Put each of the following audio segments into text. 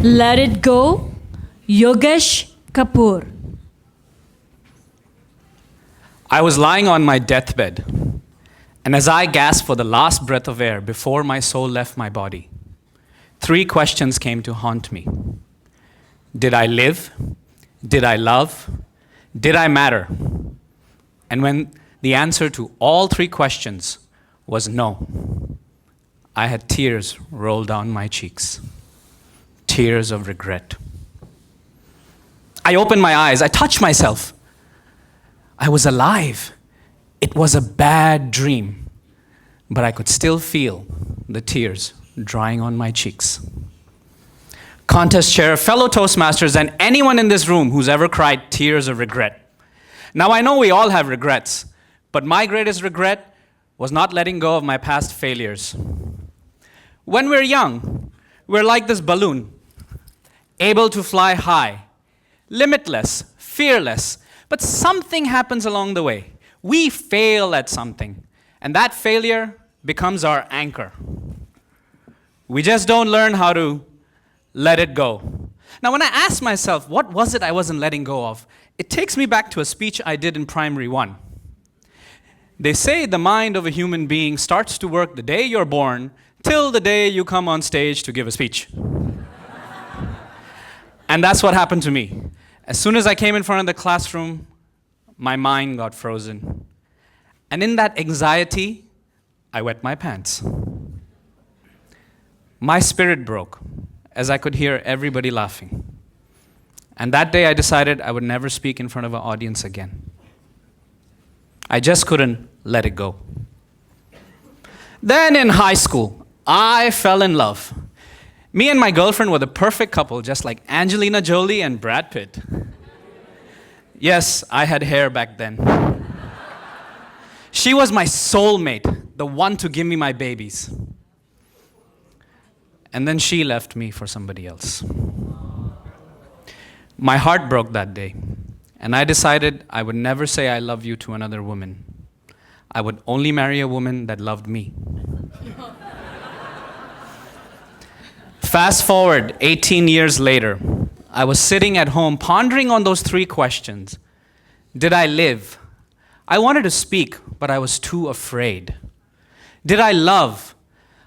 Let It Go, Yogesh, Kappor. I was lying on my deathbed, and as I gasped for the last breath of air before my soul left my body, 3 questions came to haunt me. Did I live? Did I love? Did I matter? And when the answer to all 3 questions was no, I had tears roll down my cheeks. Tears of regret. I opened my eyes. I touched myself. I was alive. It was a bad dream, but I could still feel the tears drying on my cheeks. Contest chair, fellow Toastmasters, and anyone in this room who's ever cried tears of regret. Now, I know we all have regrets, but my greatest regret was not letting go of my past failures. When we're young, we're like this balloon, able to fly high, limitless, fearless, but something happens along the way. We fail at something, and that failure becomes our anchor. We just don't learn how to let it go. Now, when I ask myself, what was it I wasn't letting go of? It takes me back to a speech I did in primary 1. They say the mind of a human being starts to work the day you're born till the day you come on stage to give a speech. And that's what happened to me. As soon as I came in front of the classroom, my mind got frozen. And in that anxiety, I wet my pants. My spirit broke as I could hear everybody laughing. And that day I decided I would never speak in front of an audience again. I just couldn't let it go. Then in high school, I fell in love. Me and my girlfriend were the perfect couple, just like Angelina Jolie and Brad Pitt. Yes, I had hair back then. She was my soulmate, the one to give me my babies. And then she left me for somebody else. My heart broke that day, and I decided I would never say I love you to another woman. I would only marry a woman that loved me. Fast forward 18 years later, I was sitting at home pondering on those 3 questions. Did I live? I wanted to speak, but I was too afraid. Did I love?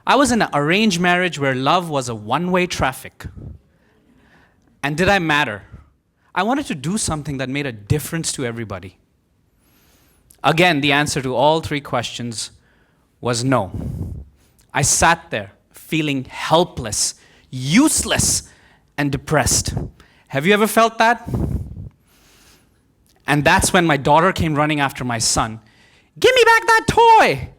I was in an arranged marriage where love was a one-way traffic. And did I matter? I wanted to do something that made a difference to everybody. Again, the answer to all 3 questions was no. I sat there feeling helpless, useless, and depressed. Have you ever felt that? And that's when my daughter came running after my son. Give me back that toy!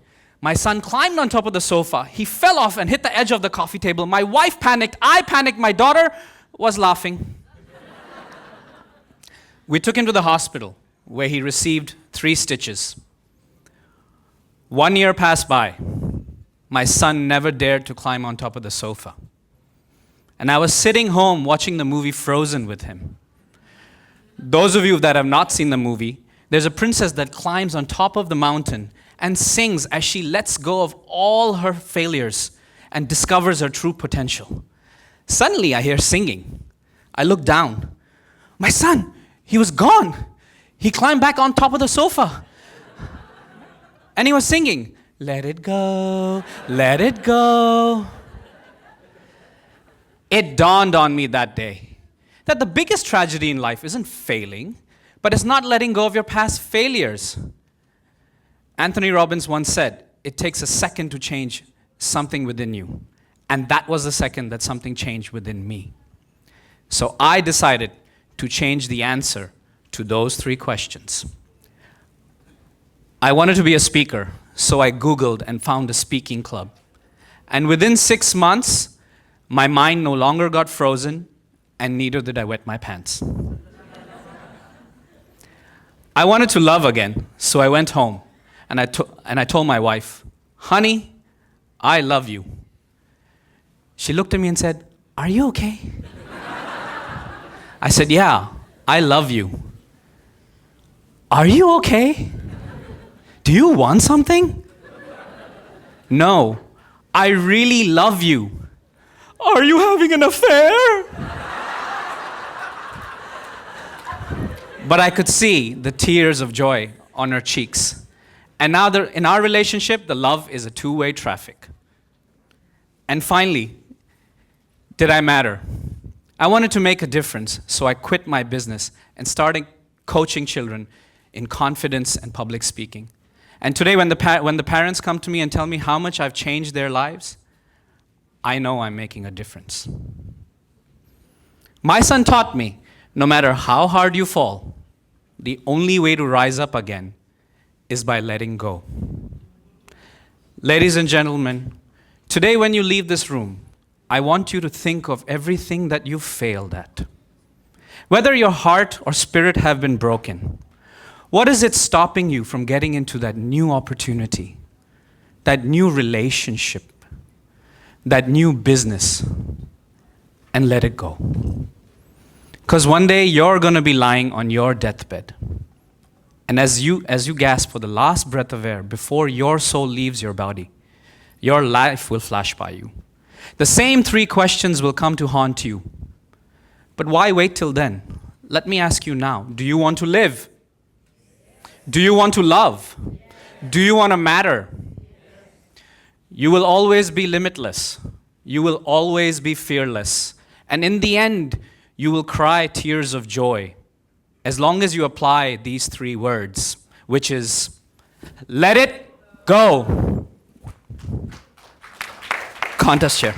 My son climbed on top of the sofa. He fell off and hit the edge of the coffee table. My wife panicked. I panicked. My daughter was laughing. We took him to the hospital, where he received 3 stitches. 1 year passed by. My son never dared to climb on top of the sofa. And I was sitting home watching the movie Frozen with him. Those of you that have not seen the movie, there's a princess that climbs on top of the mountain and sings as she lets go of all her failures and discovers her true potential. Suddenly, I hear singing. I look down. My son, he was gone. He climbed back on top of the sofa. And he was singing, let it go, let it go. It dawned on me that day that the biggest tragedy in life isn't failing, but it's not letting go of your past failures. Anthony Robbins once said, it takes a second to change something within you. And that was the second that something changed within me. So I decided to change the answer to those 3 questions. I wanted to be a speaker, so I Googled and found a speaking club. And within 6 months, my mind no longer got frozen, and neither did I wet my pants. I wanted to love again, so I went home, and I told my wife, honey, I love you. She looked at me and said, are you okay? I said, yeah, I love you. Are you okay? Do you want something? No, I really love you. Are you having an affair? But I could see the tears of joy on her cheeks. And now in our relationship, the love is a two-way traffic. And finally, did I matter? I wanted to make a difference, so I quit my business and started coaching children in confidence and public speaking. And today when the parents come to me and tell me how much I've changed their lives, I know I'm making a difference. My son taught me, no matter how hard you fall, the only way to rise up again is by letting go. Ladies and gentlemen, today when you leave this room, I want you to think of everything that you failed at. Whether your heart or spirit have been broken, what is it stopping you from getting into that new opportunity, that new relationship, that new business, and let it go? Because one day you're going to be lying on your deathbed. And as you gasp for the last breath of air before your soul leaves your body, your life will flash by you. The same three questions will come to haunt you. But why wait till then? Let me ask you now. Do you want to live? Do you want to love? Do you want to matter? You will always be limitless. You will always be fearless. And in the end, you will cry tears of joy as long as you apply these three words, which is, let it go. Contest chair.